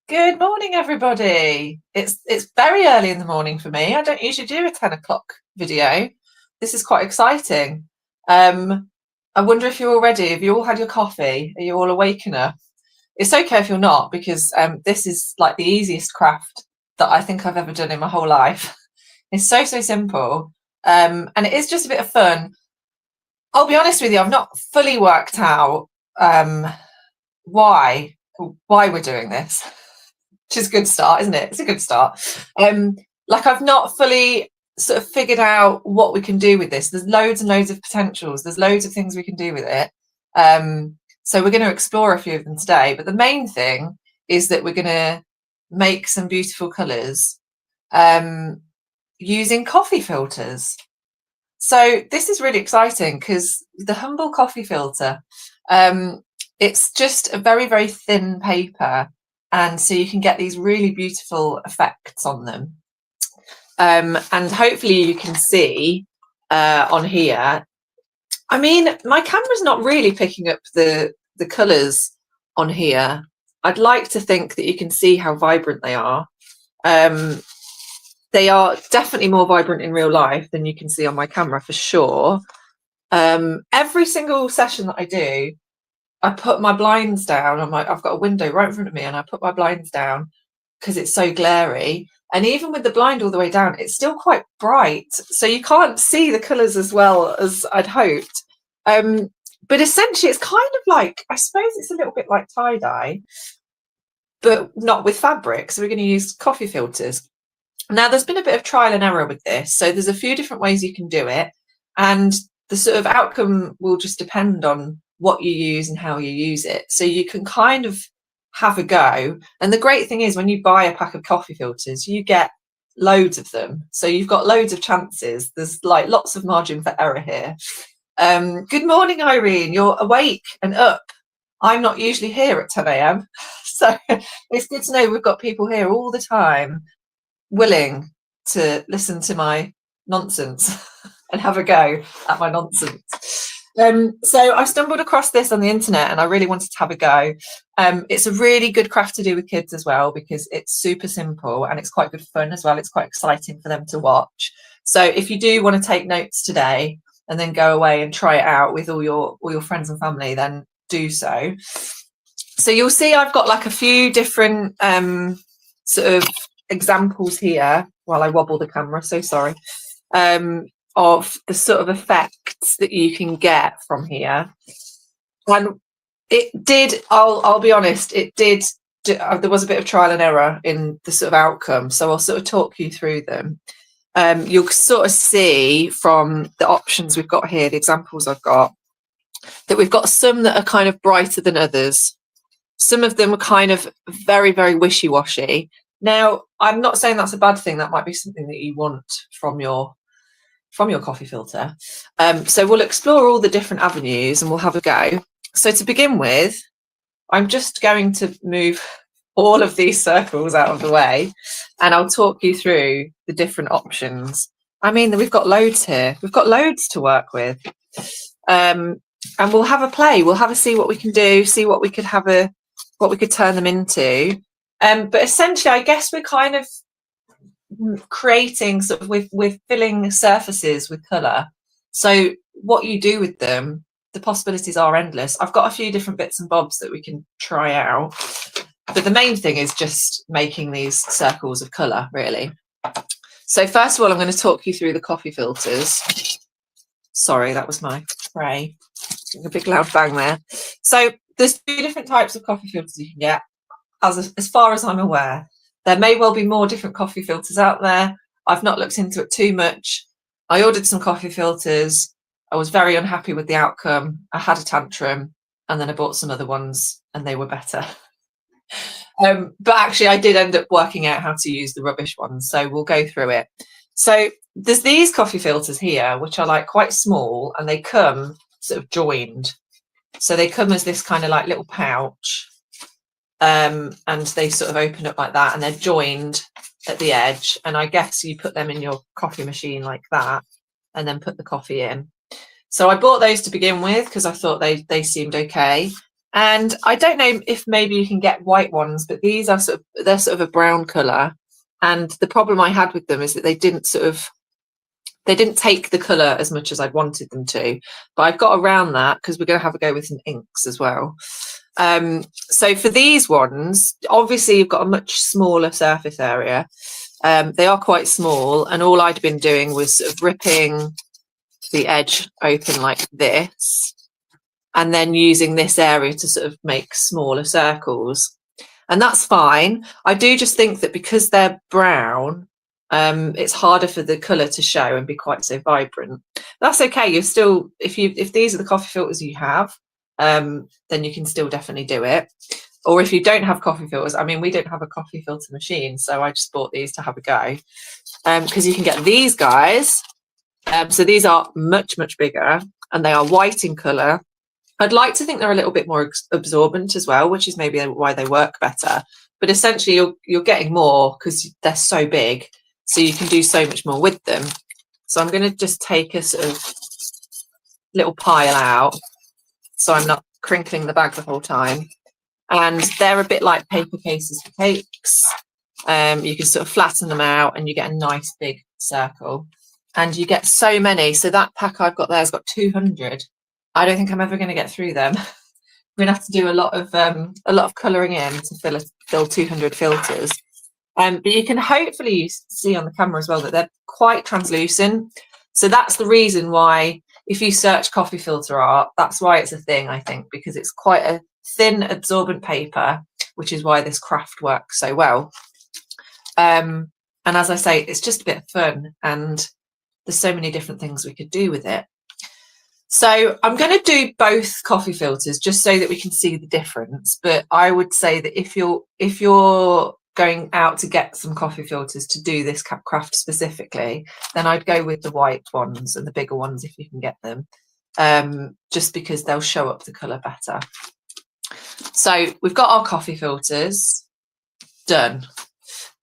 Good morning, everybody. It's very early in the morning for me. I don't usually do a 10 o'clock video. This is quite exciting. I wonder if you're all ready. Have you all had your coffee? Are you all awake enough? It's okay if you're not, because this is like the easiest craft that I think I've ever done in my whole life. It's so simple. And it is just a bit of fun. I'll be honest with you, I've not fully worked out why we're doing this. Which is a good start, isn't it? It's a good start. Like I've not fully sort of figured out what we can do with this. There's loads and loads of potentials. There's loads of things we can do with it. So we're going to explore a few of them today. But the main thing is that we're going to make some beautiful colours using coffee filters. So this is really exciting because the Humble coffee filter, it's just a very thin paper. And so you can get these really beautiful effects on them. And hopefully you can see on here. I mean, my camera's not really picking up the colours on here. I'd like to think that you can see how vibrant they are. They are definitely more vibrant in real life than you can see on my camera for sure. Every single session that I do, I put my blinds down. I've got a window right in front of me, and I put my blinds down because it's so glary. And even with the blind all the way down, it's still quite bright, so you can't see the colours as well as I'd hoped. But essentially, it's kind of like, I suppose it's a little bit like tie-dye, but not with fabric. So we're going to use coffee filters. Now, there's been a bit of trial and error with this, so there's a few different ways you can do it, and the sort of outcome will just depend on what you use and how you use it. So you can kind of have a go. And the great thing is, when you buy a pack of coffee filters, you get loads of them. So you've got loads of chances. There's like lots of margin for error here. Good morning, Irene. You're awake and up. I'm not usually here at 10 a.m. So it's good to know we've got people here all the time willing to listen to my nonsense and have a go at my nonsense. So I stumbled across this on the internet and I really wanted to have a go. It's a really good craft to do with kids as well, because it's super simple and it's quite good fun as well. It's quite exciting for them to watch. So if you do want to take notes today and then go away and try it out with all your friends and family, then do so. So you'll see I've got like a few different sort of examples here while I wobble the camera, so sorry. Of the sort of effects that you can get from here. And it did, I'll be honest, it did, there was a bit of trial and error in the sort of outcome, so I'll sort of talk you through them. You'll sort of see from the options we've got here, the examples I've got, that we've got some that are kind of brighter than others. Some of them are kind of very wishy-washy. Now, I'm not saying that's a bad thing. That might be something that you want from your coffee filter. So we'll explore all the different avenues and we'll have a go. So to begin with, I'm just going to move all of these circles out of the way and I'll talk you through the different options. I mean, we've got loads here. We've got loads to work with. And we'll have a play. We'll have a see what we can do, see what we could turn them into. But essentially, I guess we're kind of creating sort of with filling surfaces with colour. So what you do with them, the possibilities are endless. I've got a few different bits and bobs that we can try out, but the main thing is just making these circles of colour, really. So first of all, I'm going to talk you through the coffee filters. Sorry, that was my spray. A big loud bang there. So there's two different types of coffee filters you can get, as far as I'm aware. There may well be more different coffee filters out there. I've not looked into it too much. I ordered some coffee filters. I was very unhappy with the outcome. I had a tantrum and then I bought some other ones and they were better. But actually I did end up working out how to use the rubbish ones. So we'll go through it. So there's these coffee filters here, which are like quite small and they come sort of joined. So they come as this kind of like little pouch. And they sort of open up like that and they're joined at the edge, and I guess you put them in your coffee machine like that and then put the coffee in. So I bought those to begin with because I thought they seemed okay. And I don't know if maybe you can get white ones, but these are they're sort of a brown colour. And the problem I had with them is that they didn't take the colour as much as I'd wanted them to. But I've got around that because we're going to have a go with some inks as well. So for these ones, obviously you've got a much smaller surface area. They are quite small, and all I'd been doing was sort of ripping the edge open like this, and then using this area to sort of make smaller circles. And that's fine. I do just think that because they're brown, it's harder for the colour to show and be quite so vibrant. That's okay. You're still, if these are the coffee filters you have, then you can still definitely do it. Or if you don't have coffee filters, I mean, we don't have a coffee filter machine, so I just bought these to have a go. Because you can get these guys. So these are much, much bigger, and they are white in colour. I'd like to think they're a little bit more absorbent as well, which is maybe why they work better. But essentially, you're getting more because they're so big, so you can do so much more with them. So I'm going to just take a sort of little pile out, so I'm not crinkling the bag the whole time. And they're a bit like paper cases for cakes. You can sort of flatten them out, and you get a nice big circle. And you get so many. So that pack I've got there has got 200. I don't think I'm ever going to get through them. We're going to have to do a lot of colouring in to fill 200 filters. But you can hopefully see on the camera as well that they're quite translucent. So that's the reason why, if you search coffee filter art, that's why it's a thing, I think, because it's quite a thin, absorbent paper, which is why this craft works so well. And as I say, it's just a bit of fun, and there's so many different things we could do with it. So I'm going to do both coffee filters just so that we can see the difference. But I would say that if you're going out to get some coffee filters to do this craft specifically, then I'd go with the white ones and the bigger ones if you can get them, just because they'll show up the colour better. So we've got our coffee filters done.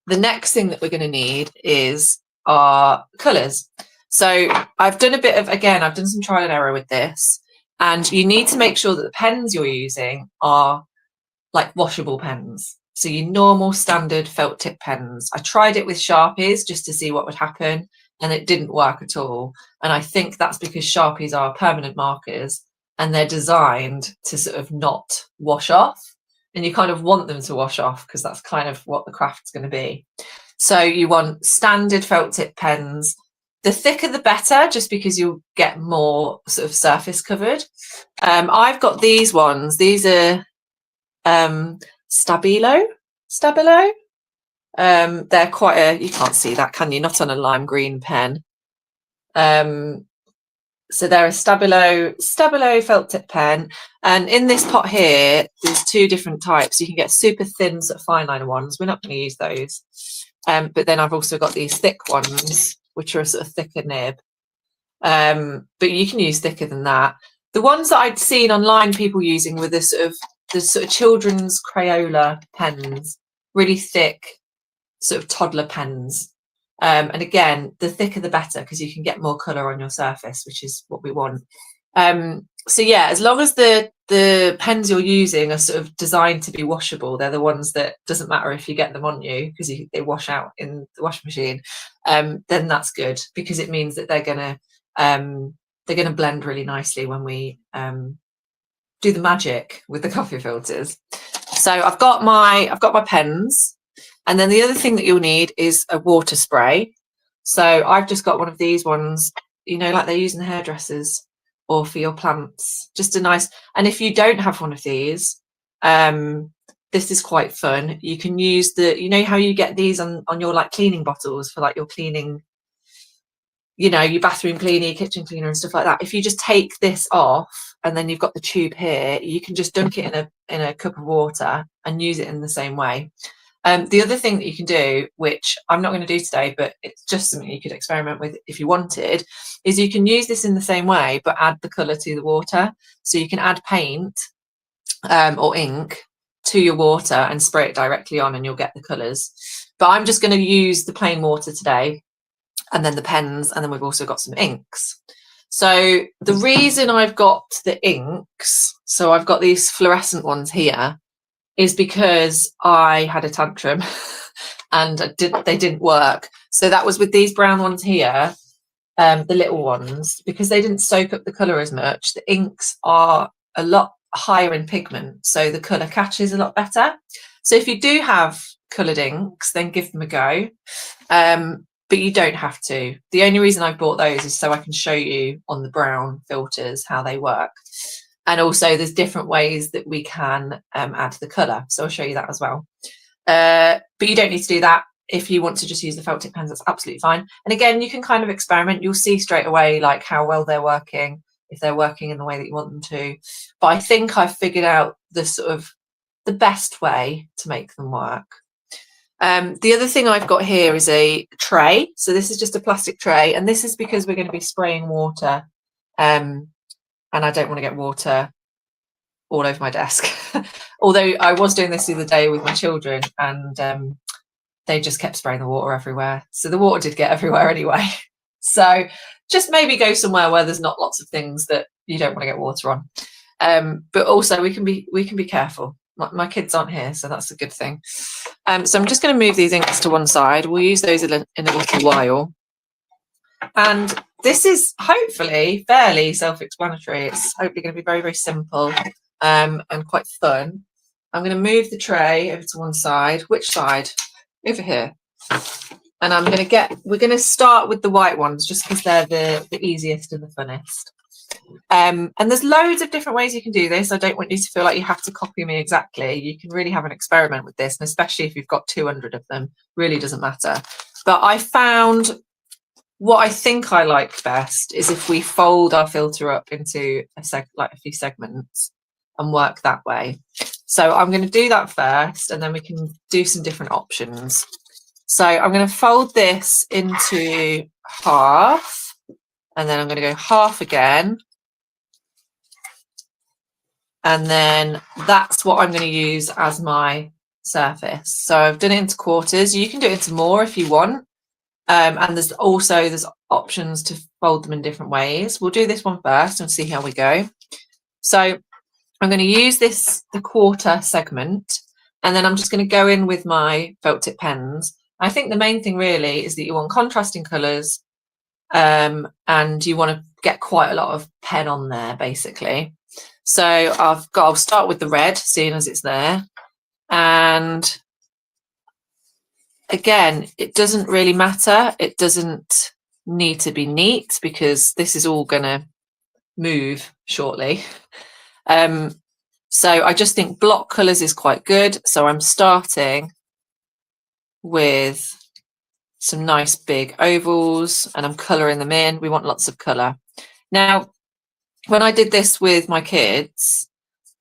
The next thing that we're going to need is our colours. So I've done I've done some trial and error with this, and you need to make sure that the pens you're using are like washable pens. So your normal standard felt tip pens. I tried it with Sharpies just to see what would happen, and it didn't work at all. And I think that's because Sharpies are permanent markers, and they're designed to sort of not wash off. And you kind of want them to wash off because that's kind of what the craft's going to be. So you want standard felt tip pens. The thicker the better, just because you'll get more sort of surface covered. I've got these ones. These are Stabilo. They're quite you can't see that, can you? Not on a lime green pen. So they're a Stabilo felt tip pen. And in this pot here, there's two different types. You can get super thin sort of fine liner ones. We're not going to use those. But then I've also got these thick ones, which are a sort of thicker nib. But you can use thicker than that. The ones that I'd seen online people using were the sort of children's Crayola pens, really thick sort of toddler pens. And again, the thicker the better, because you can get more colour on your surface, which is what we want. So yeah, as long as the pens you're using are sort of designed to be washable, they're the ones that doesn't matter if you get them on you because they wash out in the washing machine, then that's good, because it means that they're gonna blend really nicely when we do the magic with the coffee filters. So I've got my pens, and then the other thing that you'll need is a water spray. So I've just got one of these ones, you know, like they use in the hairdressers or for your plants, just a nice. And if you don't have one of these, this is quite fun. You can use you know how you get these on your like cleaning bottles for like your cleaning, you know, your bathroom cleaner, your kitchen cleaner and stuff like that. If you just take this off and then you've got the tube here, you can just dunk it in a cup of water and use it in the same way. The other thing that you can do, which I'm not going to do today, but it's just something you could experiment with if you wanted, is you can use this in the same way, but add the colour to the water. So you can add paint or ink to your water and spray it directly on, and you'll get the colours. But I'm just going to use the plain water today, and then the pens, and then we've also got some inks. So the reason I've got the inks, so I've got these fluorescent ones here, is because I had a tantrum and they didn't work. So that was with these brown ones here, the little ones, because they didn't soak up the colour as much. The inks are a lot higher in pigment, so the colour catches a lot better. So if you do have coloured inks, then give them a go. But you don't have to. The only reason I bought those is so I can show you on the brown filters how they work. And also there's different ways that we can add the colour. So I'll show you that as well. But you don't need to do that. If you want to just use the felt tip pens, that's absolutely fine. And again, you can kind of experiment. You'll see straight away like how well they're working, if they're working in the way that you want them to. But I think I've figured out the sort of the best way to make them work. The other thing I've got here is a tray. So this is just a plastic tray, and this is because we're going to be spraying water, and I don't want to get water all over my desk. Although I was doing this the other day with my children, and they just kept spraying the water everywhere. So the water did get everywhere anyway. So just maybe go somewhere where there's not lots of things that you don't want to get water on. But also we can be careful. My kids aren't here, so that's a good thing. So I'm just going to move these inks to one side. We'll use those in a little while. And this is hopefully fairly self-explanatory. It's hopefully going to be very, very simple and quite fun. I'm going to move the tray over to one side. Which side? Over here. And we're going to start with the white ones just because they're the easiest and the funnest. And there's loads of different ways you can do this. I don't want you to feel like you have to copy me exactly. You can really have an experiment with this, and especially if you've got 200 of them, really doesn't matter. But I found what I think I like best is if we fold our filter up into a few segments and work that way. So I'm going to do that first, and then we can do some different options. So I'm going to fold this into half, and then I'm going to go half again. And then that's what I'm going to use as my surface. So I've done it into quarters. You can do it into more if you want. And there's options to fold them in different ways. We'll do this one first and see how we go. So I'm going to use the quarter segment, and then I'm just going to go in with my felt tip pens. I think the main thing really is that you want contrasting colours, and you want to get quite a lot of pen on there basically. So I'll start with the red, seeing as it's there. And again, it doesn't really matter. It doesn't need to be neat because this is all going to move shortly. So I just think block colours is quite good. So I'm starting with some nice big ovals and I'm colouring them in. We want lots of colour. Now, when I did this with my kids,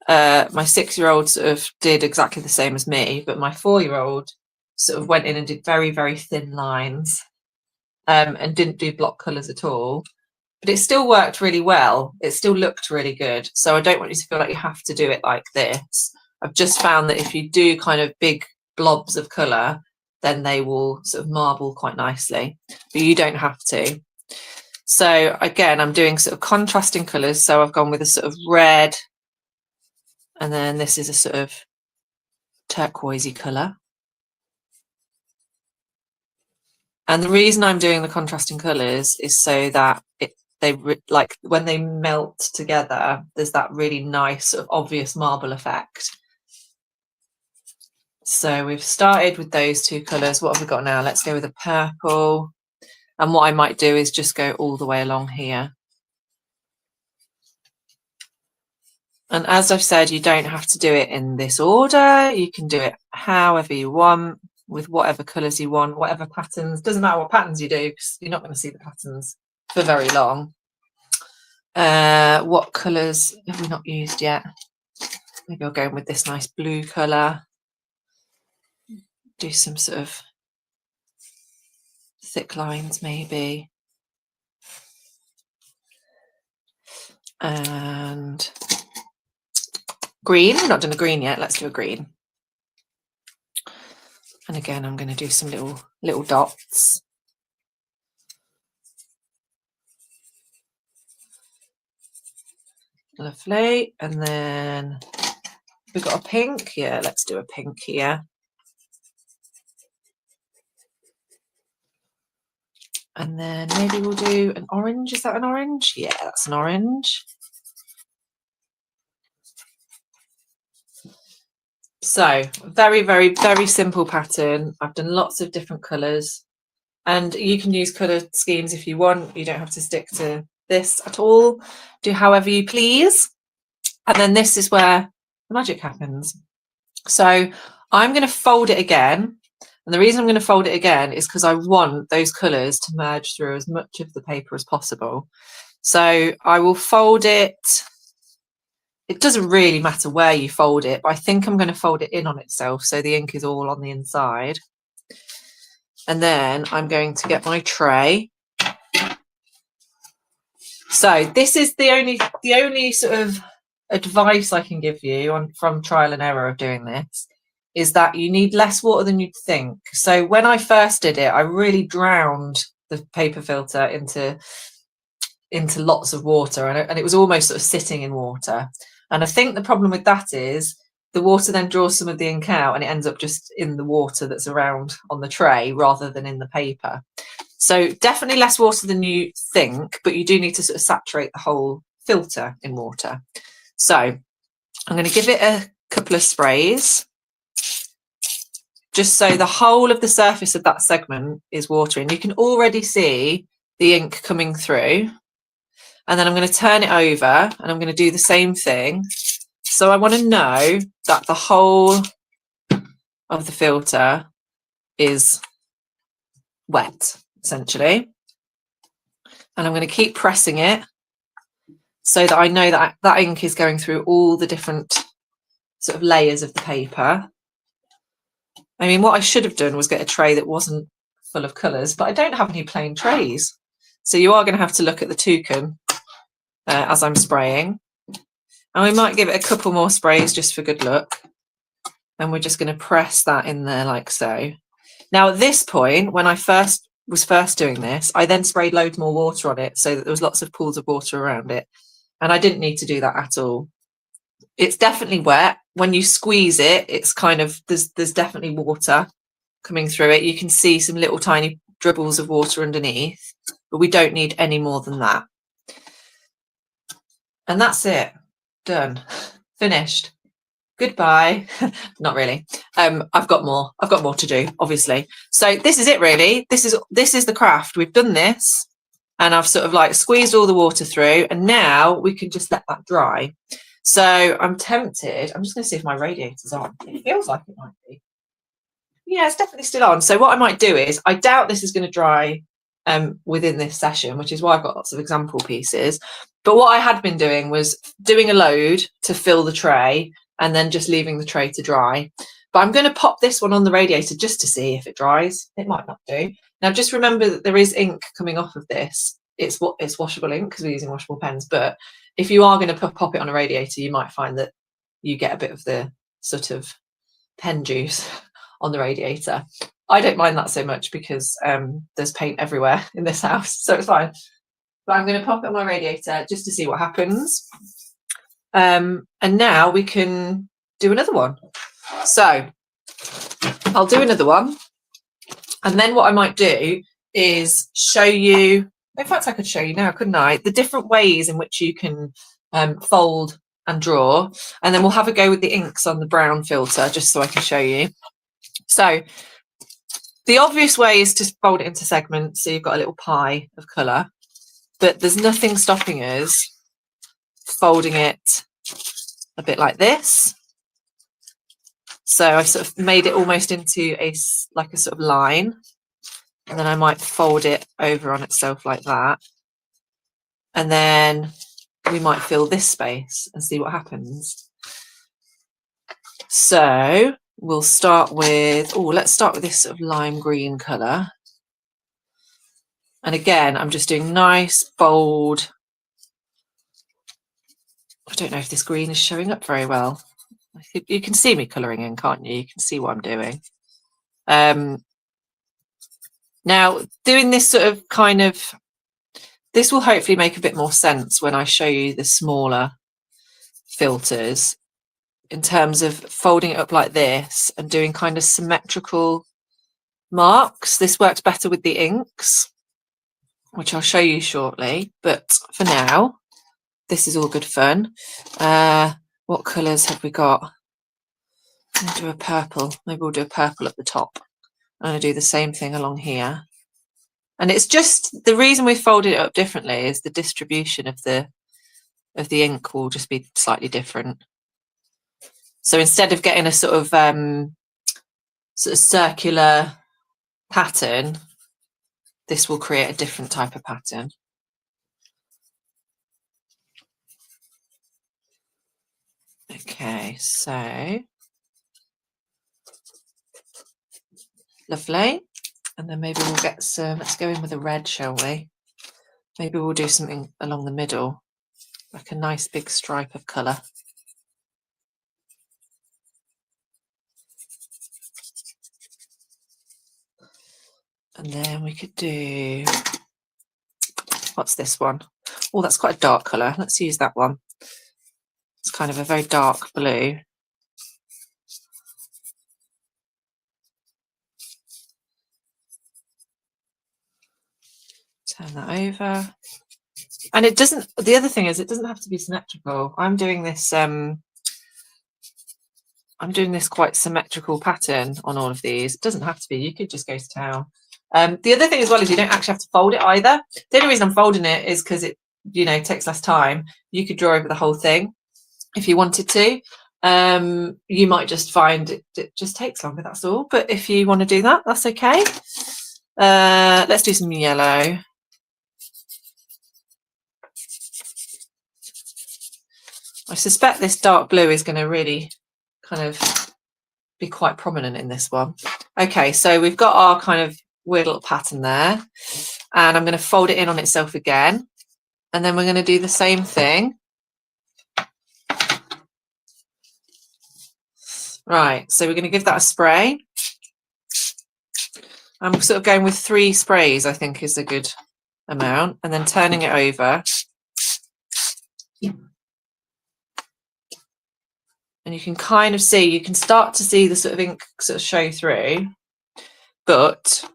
my 6-year-old sort of did exactly the same as me, but my 4-year-old sort of went in and did very, very thin lines and didn't do block colours at all. But it still worked really well. It still looked really good. So I don't want you to feel like you have to do it like this. I've just found that if you do kind of big blobs of colour, then they will sort of marble quite nicely, but you don't have to. So again, I'm doing sort of contrasting colours. So I've gone with a sort of red, and then this is a sort of turquoisey colour. And the reason I'm doing the contrasting colours is so that like when they melt together, there's that really nice sort of obvious marble effect. So we've started with those 2 colours. What have we got now? Let's go with a purple. And what I might do is just go all the way along here. And as I've said, you don't have to do it in this order. You can do it however you want, with whatever colours you want, whatever patterns. Doesn't matter what patterns you do, because you're not going to see the patterns for very long. What colours have we not used yet? Maybe I'll go with this nice blue colour. Do some sort of thick lines maybe. And green. We've not done a green yet. Let's do a green. And again, I'm going to do some little dots. Lovely. And then we've got a pink. Yeah, let's do a pink here. And then maybe we'll do an orange. Is that an orange? Yeah, that's an orange. So very, very, very simple pattern. I've done lots of different colours, and you can use colour schemes if you want. You don't have to stick to this at all. Do however you please. And then this is where the magic happens. So I'm going to fold it again. And the reason I'm going to fold it again is because I want those colours to merge through as much of the paper as possible. So I will fold it. It doesn't really matter where you fold it, but I think I'm going to fold it in on itself so the ink is all on the inside. And then I'm going to get my tray. So this is the only sort of advice I can give you from trial and error of doing this, is that you need less water than you'd think. So when I first did it, I really drowned the paper filter into lots of water, and it was almost sort of sitting in water. And I think the problem with that is the water then draws some of the ink out and it ends up just in the water that's around on the tray rather than in the paper. So definitely less water than you think, but you do need to sort of saturate the whole filter in water. So I'm going to give it a couple of sprays just so the whole of the surface of that segment is watery. And you can already see the ink coming through. And then I'm going to turn it over and I'm going to do the same thing. So I want to know that the whole of the filter is wet, essentially. And I'm going to keep pressing it so that I know that that ink is going through all the different sort of layers of the paper. I mean, what I should have done was get a tray that wasn't full of colours, but I don't have any plain trays. So you are going to have to look at the toucan as I'm spraying. And we might give it a couple more sprays just for good luck. And we're just going to press that in there like so. Now at this point, when I was first doing this, I then sprayed loads more water on it so that there was lots of pools of water around it. And I didn't need to do that at all. It's definitely wet. When you squeeze it, it's kind of, there's definitely water coming through it. You can see some little tiny dribbles of water underneath, but we don't need any more than that. And that's it. Done. Finished. Goodbye. Not really. I've got more to do, obviously. So this is it really. This is the craft. We've done this and I've sort of like squeezed all the water through, and now we can just let that dry. So I'm tempted. I'm just going to see if my radiator's on. It feels like it might be. Yeah, it's definitely still on. So what I might do is, I doubt this is going to dry within this session, which is why I've got lots of example pieces. But what I had been doing was doing a load to fill the tray and then just leaving the tray to dry. But I'm going to pop this one on the radiator just to see if it dries. It might not do. Now just remember that there is ink coming off of this. It's washable ink because we're using washable pens. But if you are going to pop it on a radiator, you might find that you get a bit of the sort of pen juice on the radiator. I don't mind that so much because there's paint everywhere in this house, so it's fine. But I'm going to pop it on my radiator just to see what happens. And now we can do another one. So I'll do another one. And then what I might do is show you, in fact, I could show you now, couldn't I? The different ways in which you can fold and draw. And then we'll have a go with the inks on the brown filter, just so I can show you. So the obvious way is to fold it into segments. So you've got a little pie of colour, but there's nothing stopping us folding it a bit like this. So I sort of made it almost into like a sort of line, and then I might fold it over on itself like that. And then we might fill this space and see what happens. So we'll start with, let's start with this sort of lime green colour. And again, I'm just doing nice, bold. I don't know if this green is showing up very well. You can see me colouring in, can't you? You can see what I'm doing. Now, doing this sort of kind of, this will hopefully make a bit more sense when I show you the smaller filters in terms of folding it up like this and doing kind of symmetrical marks. This works better with the inks, which I'll show you shortly, but for now this is all good fun. What colours have we got? I'm going to do a purple. Maybe we'll do a purple at the top. I'm going to do the same thing along here, and it's just the reason we folded it up differently is the distribution of the ink will just be slightly different. So instead of getting a sort of circular pattern, this will create a different type of pattern. Okay, so lovely. And then maybe we'll get some, let's go in with a red, shall we? Maybe we'll do something along the middle, like a nice big stripe of colour. And then we could do, what's this one? Oh, that's quite a dark colour. Let's use that one. It's kind of a very dark blue. Turn that over. And it doesn't, the other thing is it doesn't have to be symmetrical. I'm doing this quite symmetrical pattern on all of these. It doesn't have to be, you could just go to town. The other thing as well is you don't actually have to fold it either. The only reason I'm folding it is because it, you know, takes less time. You could draw over the whole thing if you wanted to. You might just find it just takes longer, that's all. But if you want to do that, that's okay. Let's do some yellow. I suspect this dark blue is going to really kind of be quite prominent in this one. Okay, so we've got our kind of weird little pattern there, and I'm going to fold it in on itself again, and then we're going to do the same thing. Right, so we're going to give that a spray. I'm sort of going with 3 sprays, I think is a good amount, and then turning it over. And you can kind of see, you can start to see the sort of ink sort of show through, but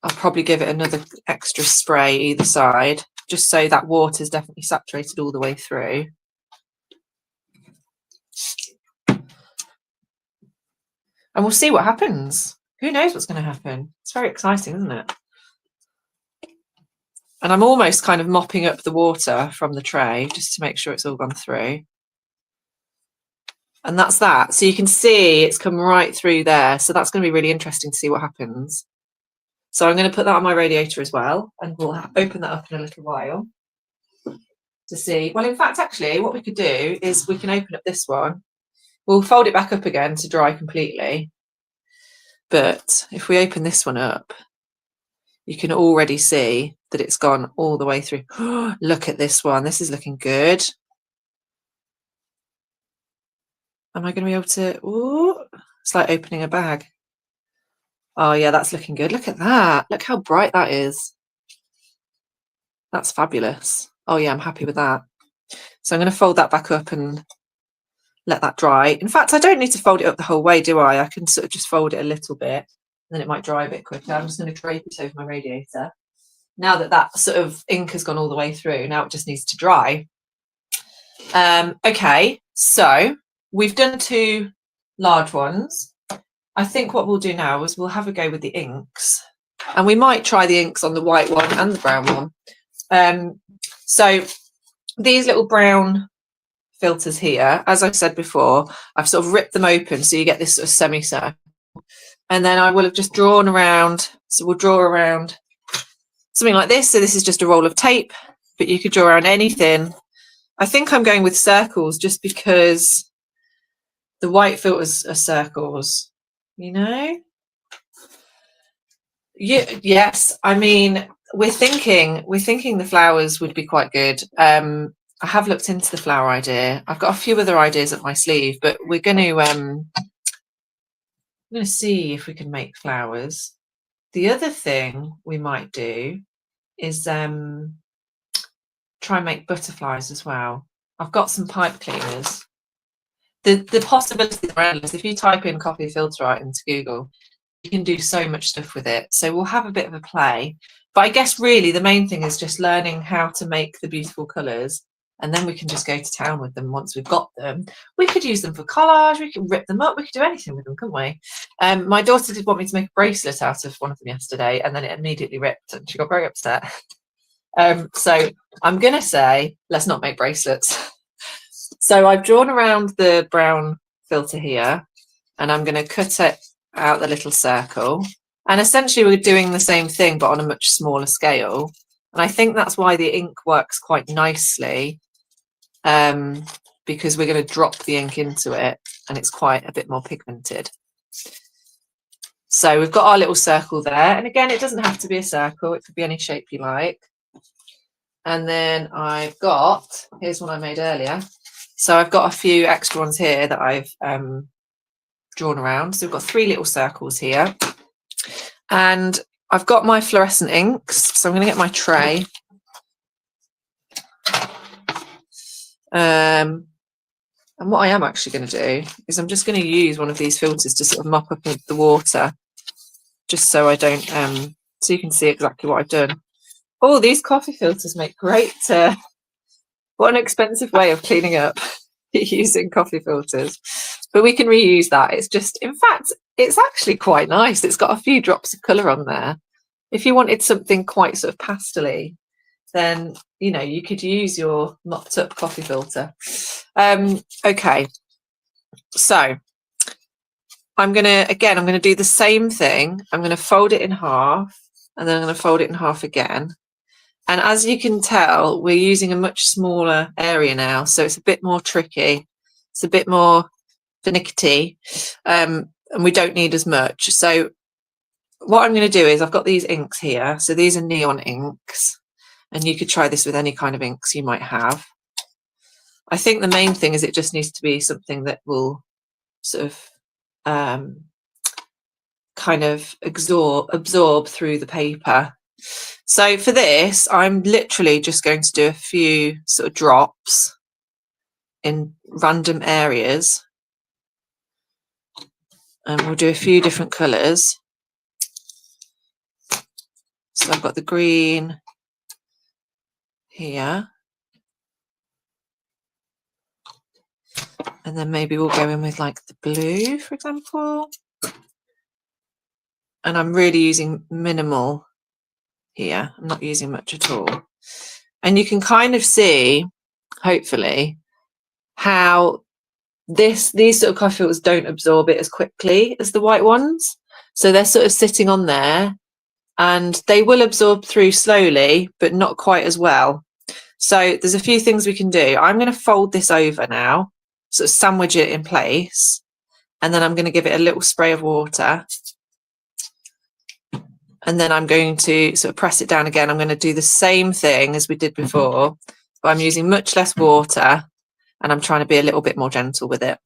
I'll probably give it another extra spray either side, just so that water is definitely saturated all the way through. And we'll see what happens. Who knows what's going to happen? It's very exciting, isn't it? And I'm almost kind of mopping up the water from the tray just to make sure it's all gone through. And that's that. So you can see it's come right through there. So that's going to be really interesting to see what happens. So I'm going to put that on my radiator as well, and we'll open that up in a little while to see. Well, in fact, actually, what we could do is we can open up this one. We'll fold it back up again to dry completely. But if we open this one up, you can already see that it's gone all the way through. Look at this one. This is looking good. Am I going to be able to? Ooh, it's like opening a bag. Oh yeah, that's looking good. Look at that. Look how bright that is. That's fabulous. Oh yeah, I'm happy with that. So I'm going to fold that back up and let that dry. In fact, I don't need to fold it up the whole way, do I? I can sort of just fold it a little bit, and then it might dry a bit quicker. I'm just going to drape it over my radiator. Now that that sort of ink has gone all the way through, now it just needs to dry. Okay, so we've done 2 large ones. I think what we'll do now is we'll have a go with the inks, and we might try the inks on the white one and the brown one. So these little brown filters here, as I said before, I've sort of ripped them open so you get this sort of semicircle, and then I will have just drawn around. So we'll draw around something like this. So this is just a roll of tape, but you could draw around anything. I think I'm going with circles just because the white filters are circles, you know? Yeah, yes. I mean, we're thinking the flowers would be quite good. I have looked into the flower idea. I've got a few other ideas up my sleeve, but we're going to see if we can make flowers. The other thing we might do is try and make butterflies as well. I've got some pipe cleaners. The possibilities are endless. If you type in coffee filter art into Google, you can do so much stuff with it. So we'll have a bit of a play. But I guess really the main thing is just learning how to make the beautiful colours, and then we can just go to town with them once we've got them. We could use them for collage, we could rip them up, we could do anything with them, couldn't we? My daughter did want me to make a bracelet out of one of them yesterday, and then it immediately ripped and she got very upset. So I'm going to say, let's not make bracelets. So I've drawn around the brown filter here, and I'm going to cut it out the little circle. And essentially we're doing the same thing, but on a much smaller scale. And I think that's why the ink works quite nicely, because we're going to drop the ink into it and it's quite a bit more pigmented. So we've got our little circle there. And again, it doesn't have to be a circle. It could be any shape you like. And then I've got, here's one I made earlier. So I've got a few extra ones here that I've drawn around. So we've got 3 little circles here. And I've got my fluorescent inks. So I'm going to get my tray. And what I am actually going to do is I'm just going to use one of these filters to sort of mop up the water, just so I don't, so you can see exactly what I've done. Oh, these coffee filters make great, what an expensive way of cleaning up using coffee filters. But we can reuse that. It's just, in fact, it's actually quite nice. It's got a few drops of colour on there. If you wanted something quite sort of pastel-y, then, you know, you could use your mopped up coffee filter. Okay, so I'm going to do the same thing. I'm going to fold it in half, and then I'm going to fold it in half again. And as you can tell, we're using a much smaller area now, so it's a bit more tricky. It's a bit more finicky, and we don't need as much. So what I'm going to do is I've got these inks here. So these are neon inks, and you could try this with any kind of inks you might have. I think the main thing is it just needs to be something that will sort of kind of absorb through the paper. So for this, I'm literally just going to do a few sort of drops in random areas, and we'll do a few different colours. So I've got the green here, and then maybe we'll go in with like the blue, for example. And I'm really using minimal here. I'm not using much at all. And you can kind of see, hopefully, how these sort of coffee filters don't absorb it as quickly as the white ones. So they're sort of sitting on there, and they will absorb through slowly, but not quite as well. So there's a few things we can do. I'm going to fold this over now, sort of sandwich it in place, and then I'm going to give it a little spray of water. And then I'm going to sort of press it down again. I'm going to do the same thing as we did before, but I'm using much less water, and I'm trying to be a little bit more gentle with it.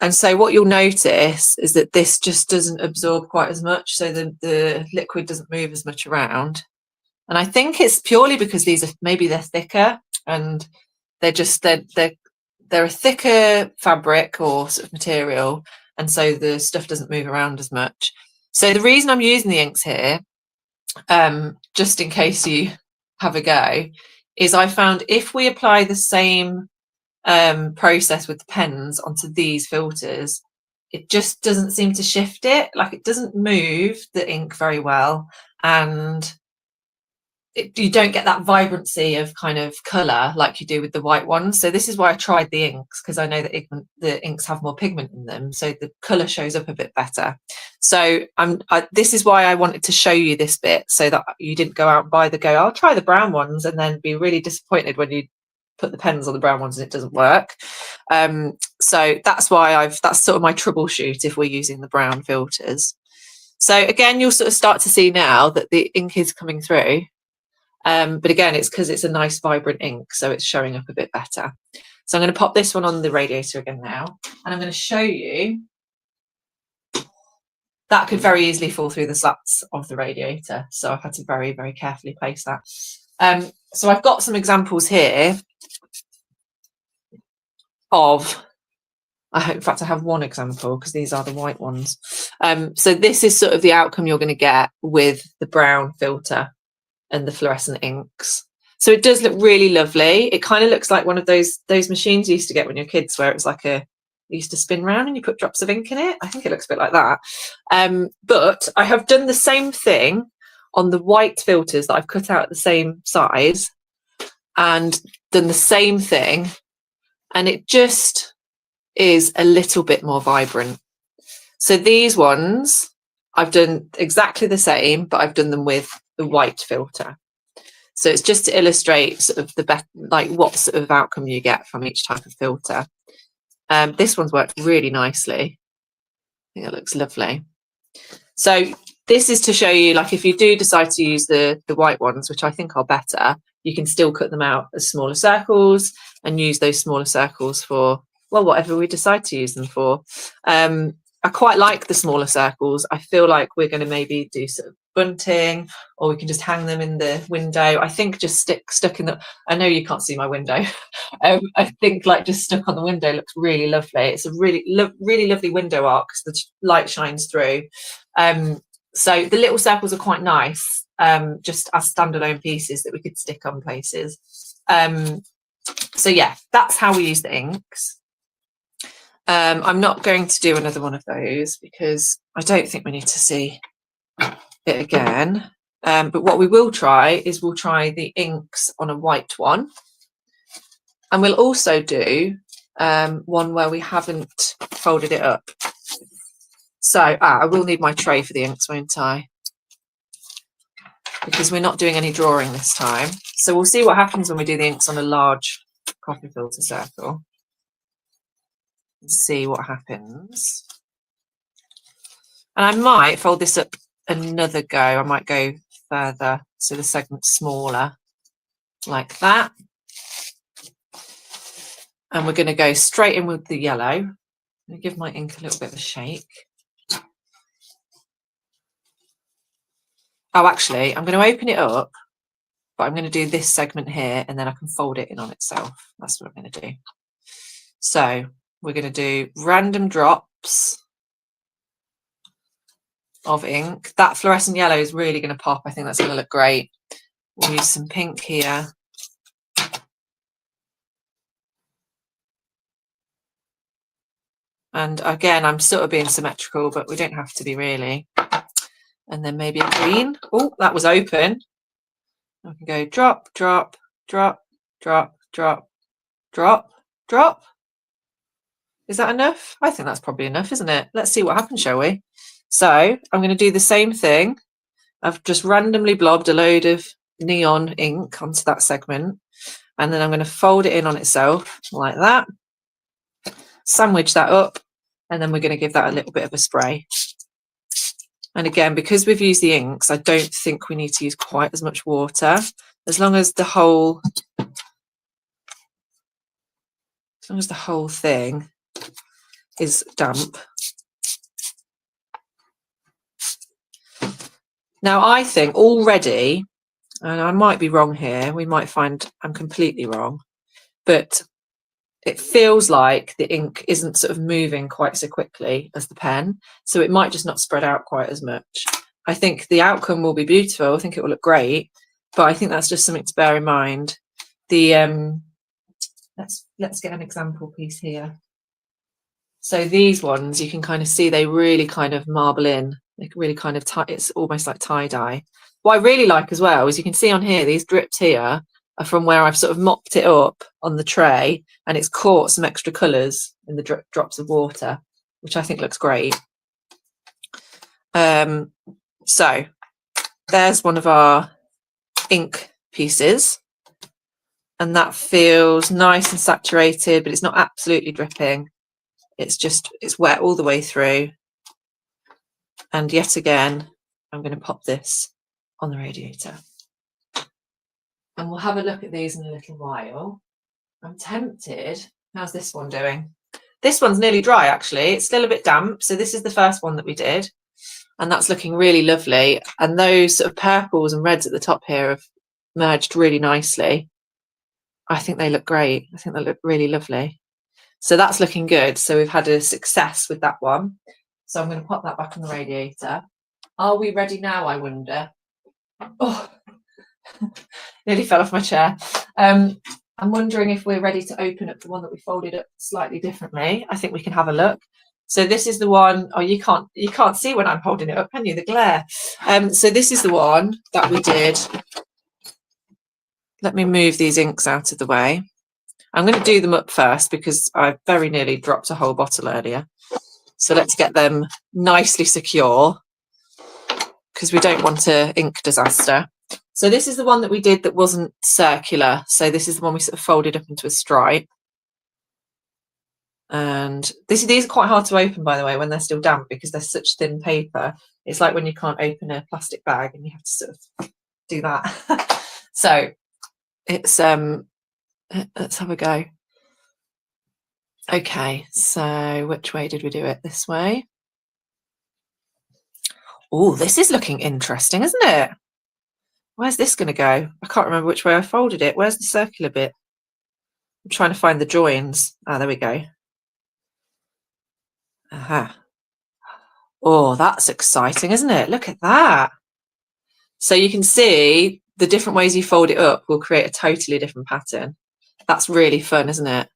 And so what you'll notice is that this just doesn't absorb quite as much. So the liquid doesn't move as much around. And I think it's purely because these are, maybe they're thicker, and they're a thicker fabric or sort of material. And so the stuff doesn't move around as much. So the reason I'm using the inks here, just in case you have a go, is I found if we apply the same process with the pens onto these filters, it just doesn't seem to shift it. Like, it doesn't move the ink very well, and you don't get that vibrancy of kind of colour like you do with the white ones. So this is why I tried the inks, because I know that the inks have more pigment in them, so the colour shows up a bit better. So this is why I wanted to show you this bit, so that you didn't go out and I'll try the brown ones, and then be really disappointed when you put the pens on the brown ones and it doesn't work. So that's why that's sort of my troubleshoot if we're using the brown filters. So again, you'll sort of start to see now that the ink is coming through. But again, it's because it's a nice vibrant ink, so it's showing up a bit better. So I'm going to pop this one on the radiator again now, and I'm going to show you that could very easily fall through the slats of the radiator. So I've had to very, very carefully place that. So I've got some examples here of, in fact, I have one example because these are the white ones. So this is sort of the outcome you're going to get with the brown filter and the fluorescent inks. So it does look really lovely. It kind of looks like one of those machines you used to get when you're kids, where it's like you used to spin round and you put drops of ink in it. I think it looks a bit like that. But I have done the same thing on the white filters that I've cut out at the same size, and done the same thing, and it just is a little bit more vibrant. So these ones I've done exactly the same, but I've done them with the white filter. So it's just to illustrate sort of what sort of outcome you get from each type of filter. This one's worked really nicely. I think it looks lovely. So this is to show you, like, if you do decide to use the white ones, which I think are better, you can still cut them out as smaller circles and use those smaller circles for, well, whatever we decide to use them for. I quite like the smaller circles. I feel like we're going to maybe do sort of bunting, or we can just hang them in the window. I think just stuck in the, I know you can't see my window. I think like just stuck on the window looks really lovely. It's a really lovely window arc because the light shines through. So the little circles are quite nice, just as standalone pieces that we could stick on places. So yeah, that's how we use the inks. I'm not going to do another one of those because I don't think we need to see it again. But what we will try is we'll try the inks on a white one. And we'll also do one where we haven't folded it up. So I will need my tray for the inks, won't I? Because we're not doing any drawing this time. So we'll see what happens when we do the inks on a large coffee filter circle. See what happens. And I might fold this up another go. I might go further so the segment's smaller, like that. And we're going to go straight in with the yellow. I'm going to give my ink a little bit of a shake. Oh, actually, I'm going to open it up, but I'm going to do this segment here, and then I can fold it in on itself. That's what I'm going to do. So we're going to do random drops of ink. That fluorescent yellow is really going to pop. I think that's going to look great. We'll use some pink here. And again, I'm sort of being symmetrical, but we don't have to be really. And then maybe a green. Oh, that was open. I can go drop, drop, drop, drop, drop, drop, drop. Is that enough? I think that's probably enough, isn't it? Let's see what happens, shall we? So I'm going to do the same thing. I've just randomly blobbed a load of neon ink onto that segment, and then I'm going to fold it in on itself like that, sandwich that up, and then we're going to give that a little bit of a spray. And again, because we've used the inks, I don't think we need to use quite as much water, as long as the whole thing is damp. Now I think already, and I might be wrong here, we might find I'm completely wrong, but it feels like the ink isn't sort of moving quite so quickly as the pen, so it might just not spread out quite as much. I think the outcome will be beautiful. I think it will look great, but I think that's just something to bear in mind. The let's get an example piece here. So these ones, you can kind of see they really kind of marble in. They really kind of it's almost like tie-dye. What I really like as well is you can see on here, these drips here are from where I've sort of mopped it up on the tray, and it's caught some extra colours in the drops of water, which I think looks great. So there's one of our ink pieces, and that feels nice and saturated, but it's not absolutely dripping. It's wet all the way through. And yet again, I'm going to pop this on the radiator. And we'll have a look at these in a little while. I'm tempted. How's this one doing? This one's nearly dry, actually. It's still a bit damp. So this is the first one that we did. And that's looking really lovely. And those sort of purples and reds at the top here have merged really nicely. I think they look great. I think they look really lovely. So that's looking good. So we've had a success with that one. So I'm going to pop that back on the radiator. Are we ready now, I wonder? Oh, nearly fell off my chair. I'm wondering if we're ready to open up the one that we folded up slightly differently. I think we can have a look. So this is the one. Oh, you can't see when I'm holding it up, can you? The glare. So this is the one that we did. Let me move these inks out of the way. I'm going to do them up first because I very nearly dropped a whole bottle earlier. So let's get them nicely secure because we don't want an ink disaster. So this is the one that we did that wasn't circular. So this is the one we sort of folded up into a stripe. And these are quite hard to open, by the way, when they're still damp because they're such thin paper. It's like when you can't open a plastic bag and you have to sort of do that. So it's let's have a go. Okay, so which way did we do it? This way. Oh, this is looking interesting, isn't it? Where's this going to go? I can't remember which way I folded it. Where's the circular bit? I'm trying to find the joins. Ah, there we go. Aha. Oh, that's exciting, isn't it? Look at that. So you can see the different ways you fold it up will create a totally different pattern. That's really fun, isn't it?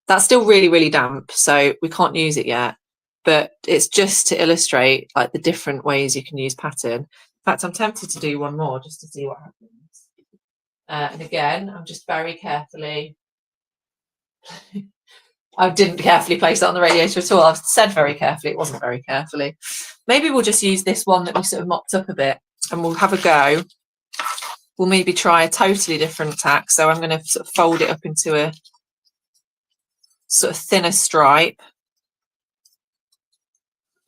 That's still really, really damp, so we can't use it yet. But it's just to illustrate like the different ways you can use pattern. In fact, I'm tempted to do one more just to see what happens. And again, I'm just very carefully. I didn't carefully place it on the radiator at all. I've said very carefully. It wasn't very carefully. Maybe we'll just use this one that we sort of mopped up a bit and we'll have a go. We'll maybe try a totally different tack. So I'm going to sort of fold it up into a sort of thinner stripe.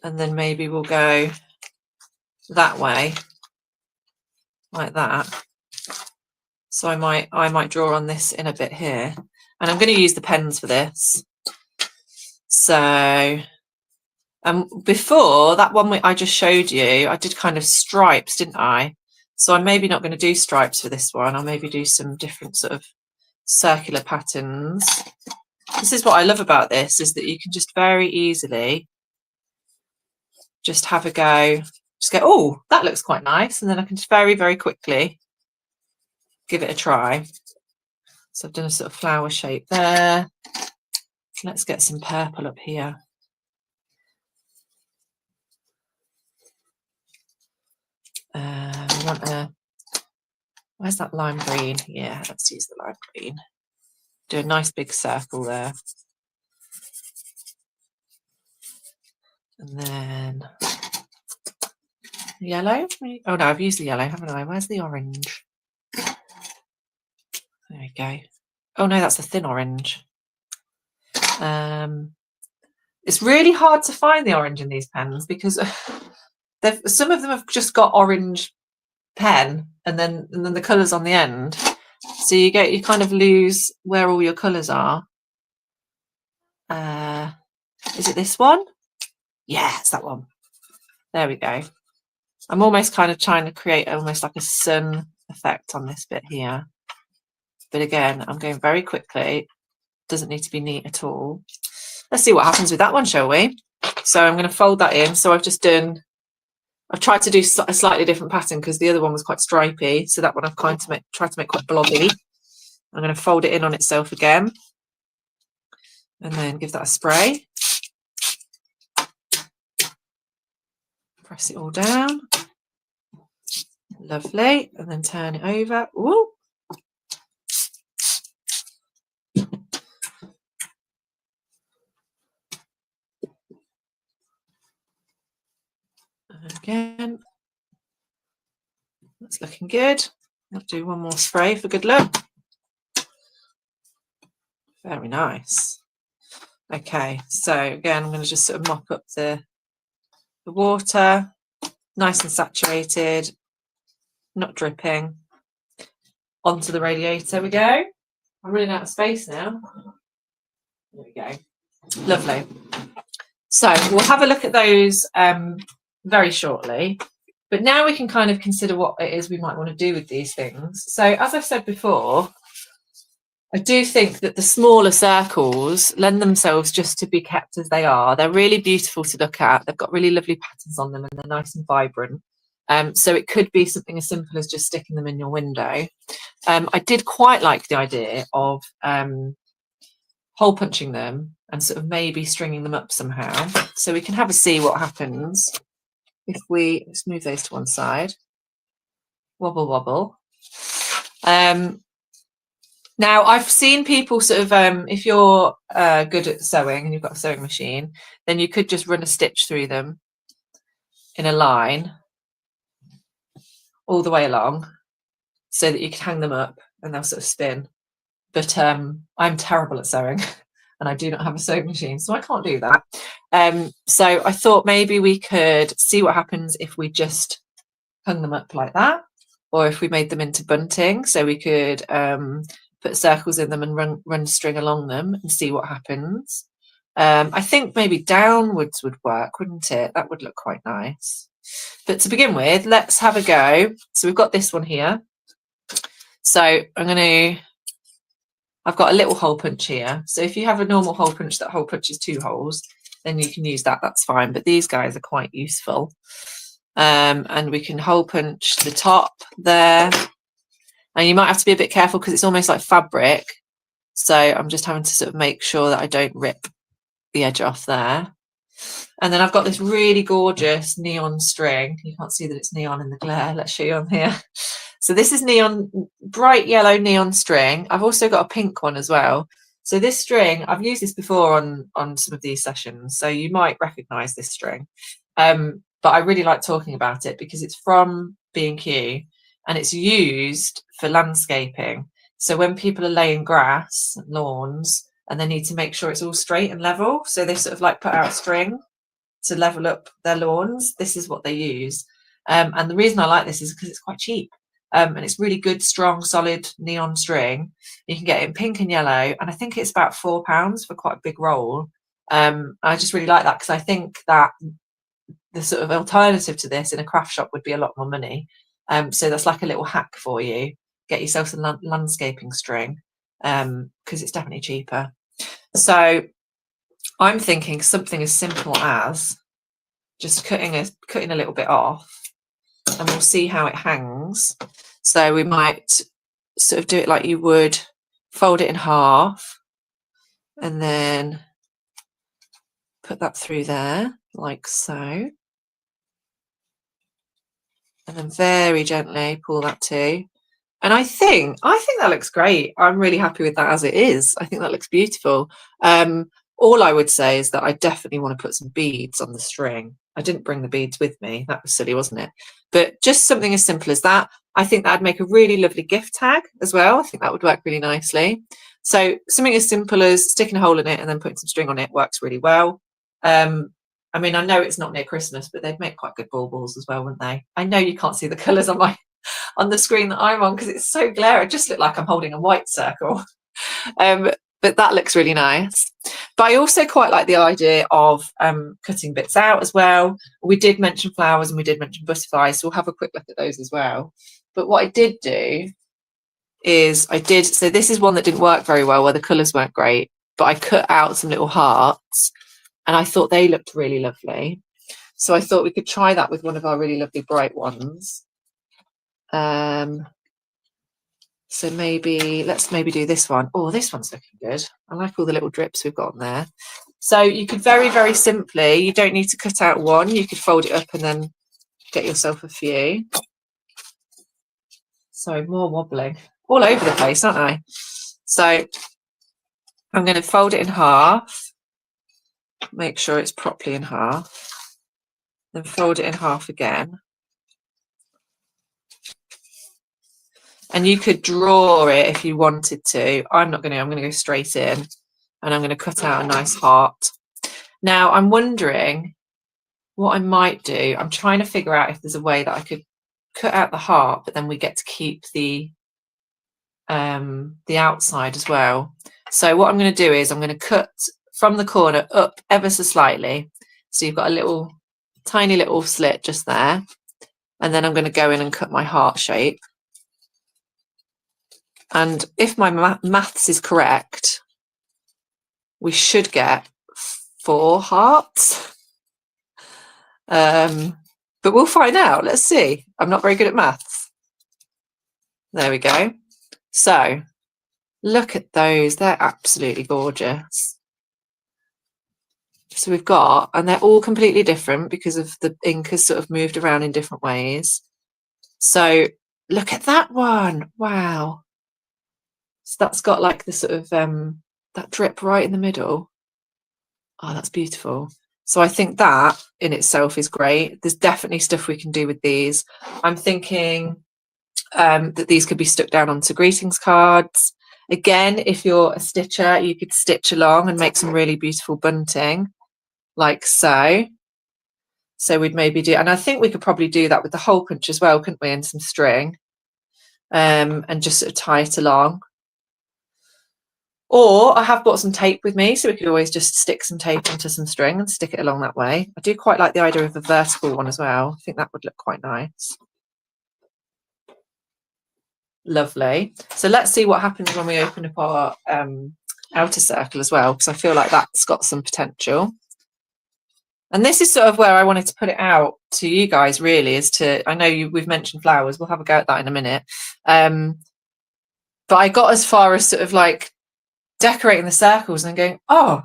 And then maybe we'll go that way, like that. So I might draw on this in a bit here. And I'm going to use the pens for this. So before that one I just showed you, I did kind of stripes, didn't I? So I'm maybe not going to do stripes for this one. I'll maybe do some different sort of circular patterns. This is what I love about this, is that you can just very easily just have a go, just go, oh, that looks quite nice. And then I can just very, very quickly give it a try. So I've done a sort of flower shape there. Let's get some purple up here. We want a, where's that lime green? Yeah, let's use the lime green. Do a nice big circle there. And then yellow. Oh no, I've used the yellow, haven't I? Where's the orange? There we go. Oh no, that's a thin orange. It's really hard to find the orange in these pens because some of them have just got orange pen and then the colours on the end. So you kind of lose where all your colours are. Is it this one? Yeah, it's that one. There we go. I'm almost kind of trying to create almost like a sun effect on this bit here. But again, I'm going very quickly. Doesn't need to be neat at all. Let's see what happens with that one, shall we? So I'm going to fold that in. So I've tried to do a slightly different pattern because the other one was quite stripy. So that one I've tried to make quite blobby. I'm going to fold it in on itself again. And then give that a spray. Press it all down. Lovely. And then turn it over. Ooh. Again, that's looking good. I'll do one more spray for good luck. Very nice. Okay, so again, I'm going to just sort of mop up the water, nice and saturated, not dripping. Onto the radiator we go. I'm running out of space now. There we go. Lovely. So we'll have a look at those very shortly. But now we can kind of consider what it is we might want to do with these things. So as I've said before, I do think that the smaller circles lend themselves just to be kept as they are. They're really beautiful to look at. They've got really lovely patterns on them and they're nice and vibrant. So it could be something as simple as just sticking them in your window. I did quite like the idea of hole punching them and sort of maybe stringing them up somehow. So we can have a see what happens if we, let's move those to one side. Wobble, wobble. Now, I've seen people sort of, if you're good at sewing and you've got a sewing machine, then you could just run a stitch through them in a line all the way along so that you can hang them up and they'll sort of spin. But I'm terrible at sewing and I do not have a sewing machine, so I can't do that. So I thought maybe we could see what happens if we just hung them up like that, or if we made them into bunting, so we could put circles in them and run string along them and see what happens. I think maybe downwards would work, wouldn't it? That would look quite nice. But to begin with, let's have a go. So we've got this one here. So I've got a little hole punch here. So if you have a normal hole punch that hole punches 2 holes, then you can use that, that's fine. But these guys are quite useful. And we can hole punch the top there. And you might have to be a bit careful because it's almost like fabric. So I'm just having to sort of make sure that I don't rip the edge off there. And then I've got this really gorgeous neon string. You can't see that it's neon in the glare. Let's show you on here. So this is neon, bright yellow neon string. I've also got a pink one as well. So this string, I've used this before on some of these sessions. So you might recognize this string. But I really like talking about it because it's from B&Q and it's used for landscaping. So when people are laying grass and lawns and they need to make sure it's all straight and level, so they sort of like put out string to level up their lawns, this is what they use. And the reason I like this is because it's quite cheap. And it's really good, strong, solid neon string. You can get it in pink and yellow, and I think it's about £4 for quite a big roll. I just really like that because I think that the sort of alternative to this in a craft shop would be a lot more money. So that's like a little hack for you. Get yourself some landscaping string because it's definitely cheaper. So I'm thinking something as simple as just cutting a little bit off, and we'll see how it hangs. So we might sort of do it like you would, fold it in half and then put that through there like so. And then very gently pull that too. And I think that looks great. I'm really happy with that as it is. I think that looks beautiful. All I would say is that I definitely want to put some beads on the string. I didn't bring the beads with me. That was silly, wasn't it? But just something as simple as that. I think that'd make a really lovely gift tag as well. I think that would work really nicely. So something as simple as sticking a hole in it and then putting some string on it works really well. I mean, I know it's not near Christmas, but they'd make quite good baubles as well, wouldn't they? I know you can't see the colours on the screen that I'm on because it's so glare. It just looked like I'm holding a white circle. But that looks really nice. But I also quite like the idea of cutting bits out as well. We did mention flowers and we did mention butterflies, so we'll have a quick look at those as well. But what I did do is so this is one that didn't work very well where the colours weren't great, but I cut out some little hearts and I thought they looked really lovely. So I thought we could try that with one of our really lovely bright ones. So let's do this one. Oh, this one's looking good. I like all the little drips we've got on there. So you could very, very simply, you don't need to cut out one. You could fold it up and then get yourself a few. Sorry, more wobbling. All over the place, aren't I? So I'm going to fold it in half. Make sure it's properly in half. Then fold it in half again. And you could draw it if you wanted to. I'm not going to. I'm going to go straight in and I'm going to cut out a nice heart. Now, I'm wondering what I might do. I'm trying to figure out if there's a way that I could cut out the heart, but then we get to keep the outside as well. So what I'm going to do is I'm going to cut from the corner up ever so slightly. So you've got a tiny little slit just there. And then I'm going to go in and cut my heart shape. And if my maths is correct, we should get 4 hearts. But we'll find out. Let's see. I'm not very good at maths. There we go. So look at those. They're absolutely gorgeous. So we've got, and they're all completely different because of the ink has sort of moved around in different ways. So look at that one. Wow. So that's got like the sort of that drip right in the middle. Oh, that's beautiful. So I think that in itself is great. There's definitely stuff we can do with these. I'm thinking that these could be stuck down onto greetings cards. Again, if you're a stitcher, you could stitch along and make some really beautiful bunting, like so. So we'd maybe do, and I think we could probably do that with the hole punch as well, couldn't we, and some string, and just sort of tie it along. Or I have got some tape with me, so we could always just stick some tape onto some string and stick it along that way. I do quite like the idea of a vertical one as well. I think that would look quite nice. Lovely. So let's see what happens when we open up our outer circle as well, because I feel like that's got some potential. And this is sort of where I wanted to put it out to you guys, really, is to, I know we've mentioned flowers, we'll have a go at that in a minute. But I got as far as sort of like decorating the circles and going, oh,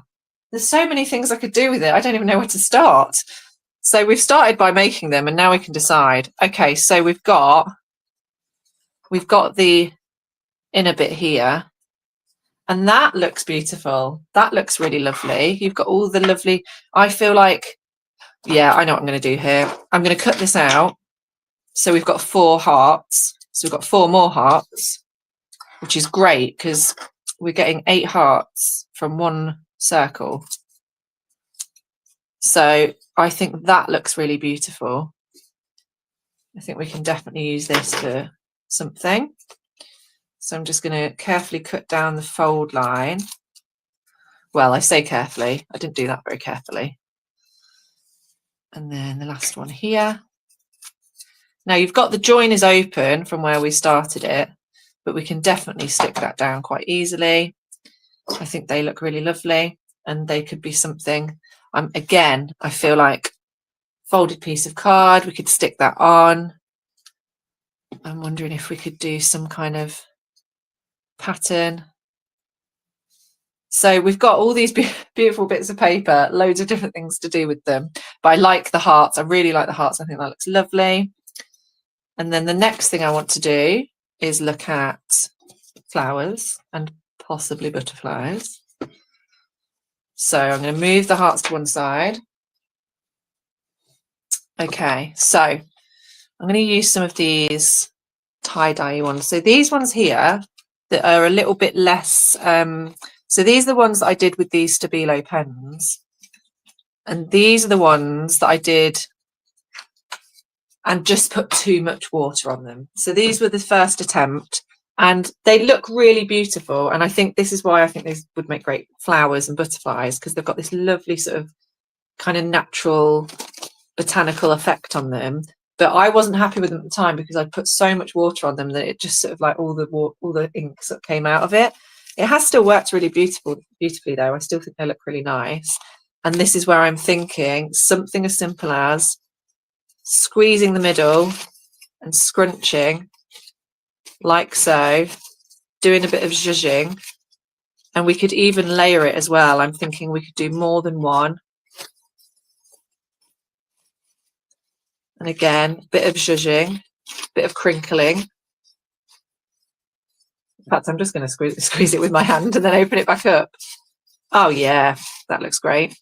there's so many things I could do with it. I don't even know where to start. So we've started by making them, and now we can decide. Okay, so we've got the inner bit here, and that looks beautiful. That looks really lovely. You've got all the lovely, I feel like, yeah, I know what I'm going to do here. I'm going to cut this out. So we've got 4 hearts. So we've got 4 more hearts, which is great because we're getting 8 hearts from one circle. So I think that looks really beautiful. I think we can definitely use this for something. So I'm just going to carefully cut down the fold line. Well, I say carefully. I didn't do that very carefully. And then the last one here. Now you've got the join is open from where we started it, but we can definitely stick that down quite easily. I think they look really lovely, and they could be something. Again, I feel like folded piece of card, we could stick that on. I'm wondering if we could do some kind of pattern. So we've got all these beautiful bits of paper, loads of different things to do with them, but I like the hearts. I really like the hearts. I think that looks lovely. And then the next thing I want to do is look at flowers and possibly butterflies. So I'm going to move the hearts to one side. Okay, so I'm going to use some of these tie-dye ones. So these ones here that are a little bit less, so these are the ones that I did with these Stabilo pens. And these are the ones that I did and just put too much water on them. So these were the first attempt, and they look really beautiful. And I think this is why I think these would make great flowers and butterflies, because they've got this lovely sort of kind of natural botanical effect on them. But I wasn't happy with them at the time because I put so much water on them that it just sort of like all the ink sort of came out of it. It has still worked really beautifully though. I still think they look really nice. And this is where I'm thinking something as simple as squeezing the middle and scrunching like so, doing a bit of zhuzhing, and we could even layer it as well. I'm thinking we could do more than one. And again, bit of zhuzhing, bit of crinkling. In fact, I'm just going to squeeze it with my hand and then open it back up. Oh yeah, that looks great.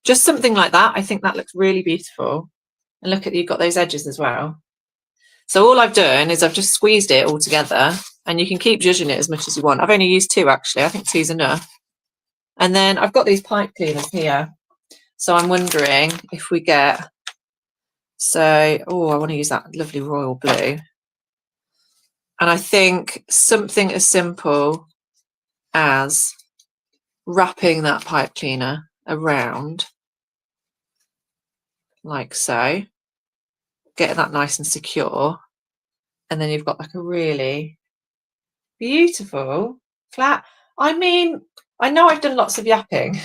Just something like that. I think that looks really beautiful. And look at, you've got those edges as well. So all I've done is I've just squeezed it all together, and you can keep zhuzhing it as much as you want. I've only used 2 actually. I think 2's enough. And then I've got these pipe cleaners here. So I'm wondering if we get, so, oh, I want to use that lovely royal blue. And I think something as simple as wrapping that pipe cleaner around like so, getting that nice and secure. And then you've got like a really beautiful flat. I mean, I know I've done lots of yapping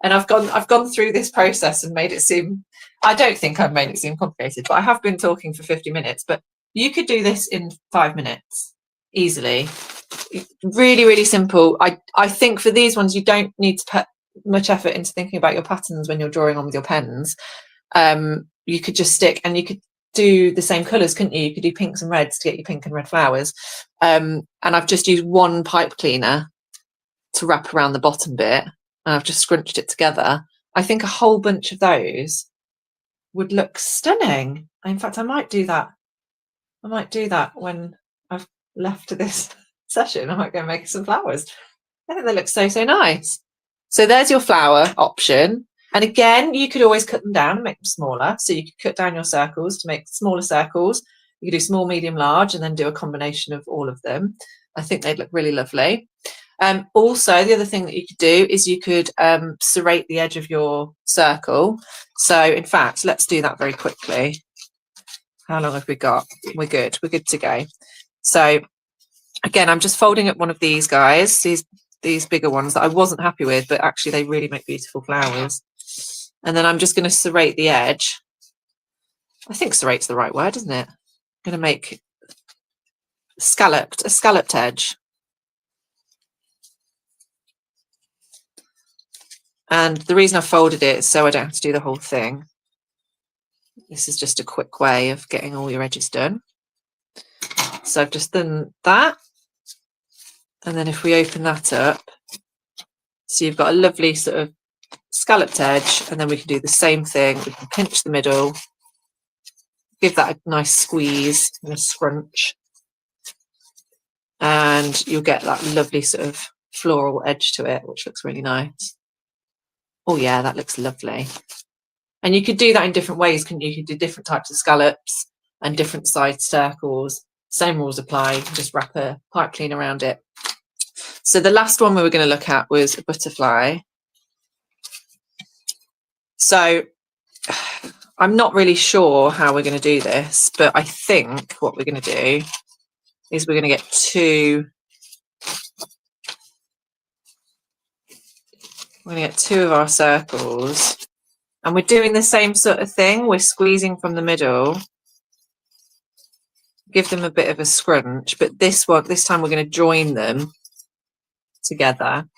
and I've gone through this process and made it seem, I don't think I've made it seem complicated, but I have been talking for 50 minutes, but you could do this in 5 minutes easily. Really, really simple. I think for these ones, you don't need to put much effort into thinking about your patterns when you're drawing on with your pens. You could just stick, and you could do the same colours, couldn't you? You could do pinks and reds to get your pink and red flowers. And I've just used one pipe cleaner to wrap around the bottom bit, and I've just scrunched it together. I think a whole bunch of those would look stunning. In fact, I might do that. I might do that when I've left this session. I might go make some flowers. I think they look so, so nice. So there's your flower option. And again, you could always cut them down and make them smaller. So you could cut down your circles to make smaller circles. You could do small, medium, large, and then do a combination of all of them. I think they'd look really lovely. Also, the other thing that you could do is you could serrate the edge of your circle. So in fact, let's do that very quickly. How long have we got? We're good. We're good to go. So again, I'm just folding up one of these guys, these bigger ones that I wasn't happy with, but actually they really make beautiful flowers. And then I'm just going to serrate the edge. I think serrate's the right word, isn't it? I'm going to make a scalloped edge. And the reason I folded it is so I don't have to do the whole thing. This is just a quick way of getting all your edges done. So I've just done that. And then if we open that up, so you've got a lovely sort of scalloped edge, and then we can do the same thing. We can pinch the middle, give that a nice squeeze and a scrunch, and you'll get that lovely sort of floral edge to it, which looks really nice. Oh yeah, that looks lovely. And you could do that in different ways, couldn't you? You could do different types of scallops and different sized circles. Same rules apply. You can just wrap a pipe clean around it. So the last one we were going to look at was a butterfly. So I'm not really sure how we're going to do this, but I think what we're going to do is we're going to get two of our circles, and we're doing the same sort of thing. We're squeezing from the middle, give them a bit of a scrunch, but this time we're going to join them together.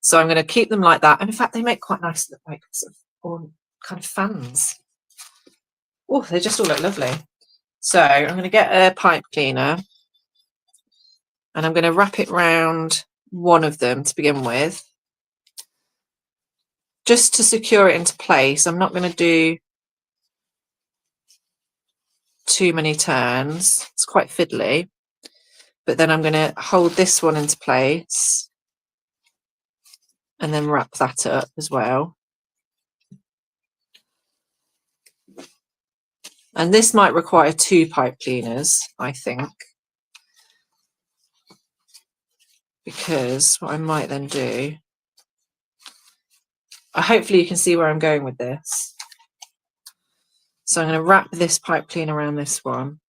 So I'm going to keep them like that, and in fact they make quite nice, like sort of kind of fans. Oh, they just all look lovely. So I'm going to get a pipe cleaner, and I'm going to wrap it round one of them to begin with, just to secure it into place. I'm not going to do too many turns. It's quite fiddly. But then I'm going to hold this one into place and then wrap that up as well. And this might require 2 pipe cleaners, I think, because what I might then do, hopefully you can see where I'm going with this. So I'm going to wrap this pipe cleaner around this one.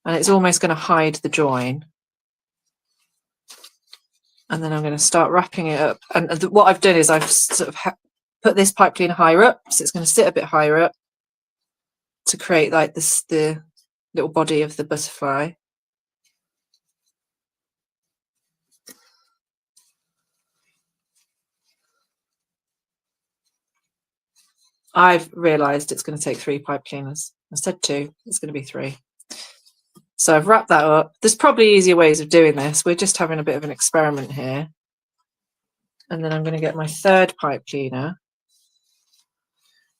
And it's almost going to hide the join. And then I'm going to start wrapping it up. And what I've done is I've sort of put this pipe cleaner higher up, so it's going to sit a bit higher up to create like this, the little body of the butterfly. I've realised it's going to take 3 pipe cleaners. I said 2, it's going to be 3. So I've wrapped that up. There's probably easier ways of doing this. We're just having a bit of an experiment here. And then I'm going to get my 3rd pipe cleaner.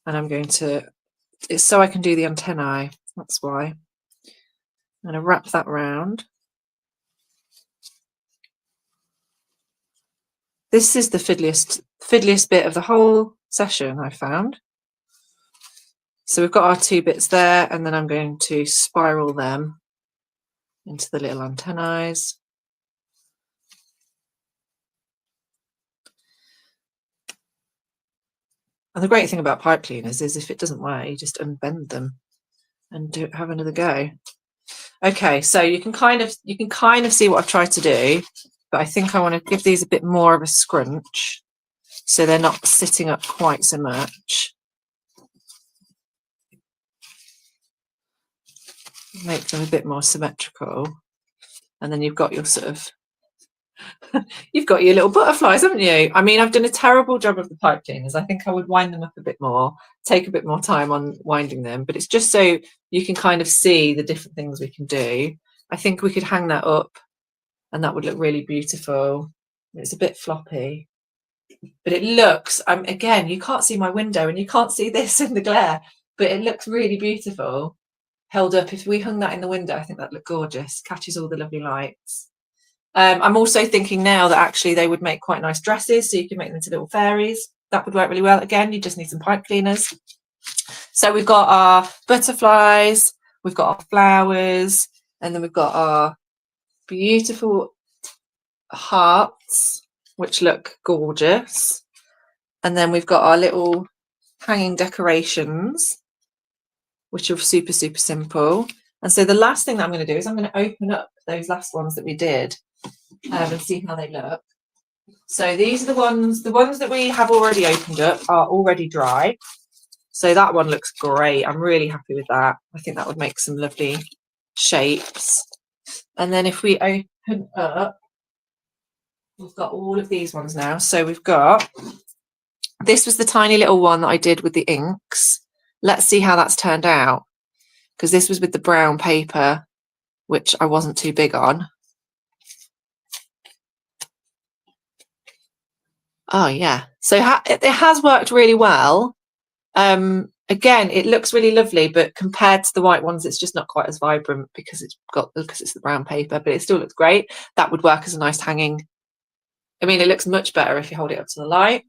And I'm going to, it's so I can do the antennae, that's why. I'm going to wrap that round. This is the fiddliest bit of the whole session, I found. So we've got our 2 bits there, and then I'm going to spiral them into the little antennae. And the great thing about pipe cleaners is if it doesn't work, you just unbend them and have another go. Okay, so you can kind of see what I've tried to do, but I think I want to give these a bit more of a scrunch so they're not sitting up quite so much. Make them a bit more symmetrical. And then you've got your sort of you've got your little butterflies, haven't you? I mean, I've done a terrible job of the pipe cleaners. I think I would wind them up a bit more, take a bit more time on winding them, but it's just so you can kind of see the different things we can do. I think we could hang that up and that would look really beautiful. It's a bit floppy, but it looks, again, you can't see my window and you can't see this in the glare, but it looks really beautiful held up. If we hung that in the window, I think that'd look gorgeous, catches all the lovely lights. I'm also thinking now that actually they would make quite nice dresses, so you can make them into little fairies. That would work really well. Again, you just need some pipe cleaners. So we've got our butterflies, we've got our flowers, and then we've got our beautiful hearts, which look gorgeous. And then we've got our little hanging decorations, which are super, super simple. And so the last thing that I'm going to do is I'm going to open up those last ones that we did and see how they look. So these are the ones that we have already opened up are already dry. So that one looks great. I'm really happy with that. I think that would make some lovely shapes. And then if we open up, we've got all of these ones now. So we've got, this was the tiny little one that I did with the inks. Let's see how that's turned out, because this was with the brown paper, which I wasn't too big on. Oh yeah, so it has worked really well. Again, it looks really lovely, but compared to the white ones, it's just not quite as vibrant because it's the brown paper, but it still looks great. That would work as a nice hanging. I mean, it looks much better if you hold it up to the light.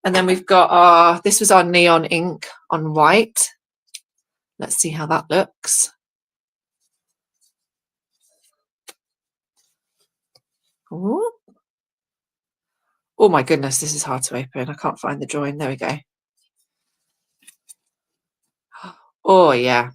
And then we've got this was our neon ink on white. Let's see how that looks. Ooh. Oh my goodness, this is hard to open. I can't find the join. There we go. Oh yeah.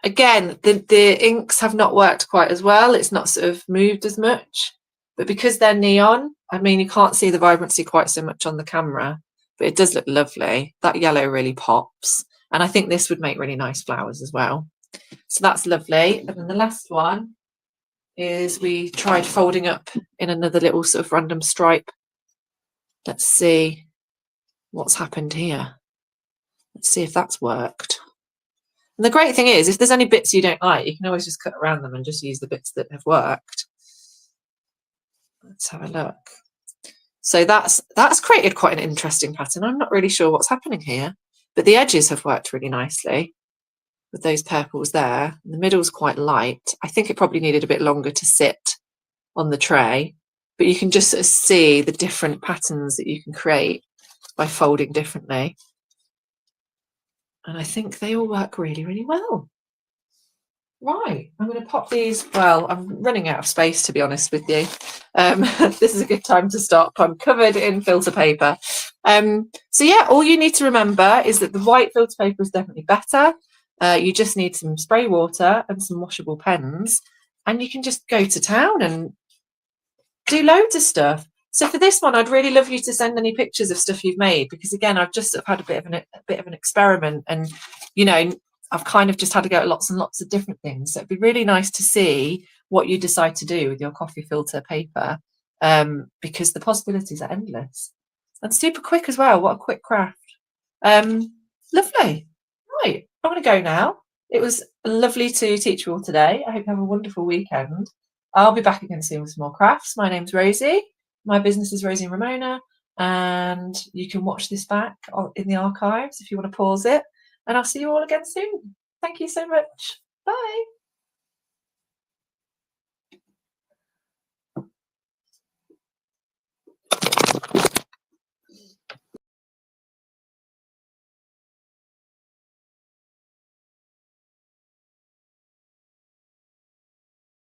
Again, the inks have not worked quite as well. It's not sort of moved as much, but because they're neon, I mean, you can't see the vibrancy quite so much on the camera, but it does look lovely. That yellow really pops. And I think this would make really nice flowers as well. So that's lovely. And then the last one is we tried folding up in another little sort of random stripe. Let's see what's happened here. Let's see if that's worked. And the great thing is, if there's any bits you don't like, you can always just cut around them and just use the bits that have worked. Let's have a look. So that's created quite an interesting pattern. I'm not really sure what's happening here, but the edges have worked really nicely with those purples there. The middle's quite light. I think it probably needed a bit longer to sit on the tray, but you can just sort of see the different patterns that you can create by folding differently. And I think they all work really, really well. Right, I'm going to pop these. Well, I'm running out of space, to be honest with you. This is a good time to stop. I'm covered in filter paper. So yeah, all you need to remember is that the white filter paper is definitely better. You just need some spray water and some washable pens, and you can just go to town and do loads of stuff. So for this one, I'd really love you to send any pictures of stuff you've made, because again, I've just sort of had a bit of an experiment, and you know, I've kind of just had to go at lots and lots of different things. So it'd be really nice to see what you decide to do with your coffee filter paper, because the possibilities are endless and super quick as well. What a quick craft. Lovely. Right, I'm going to go now. It was lovely to teach you all today. I hope you have a wonderful weekend. I'll be back again soon with some more crafts. My name's Rosie. My business is Rosie and Ramona, and you can watch this back in the archives if you want to pause it. And I'll see you all again soon. Thank you so much. Bye.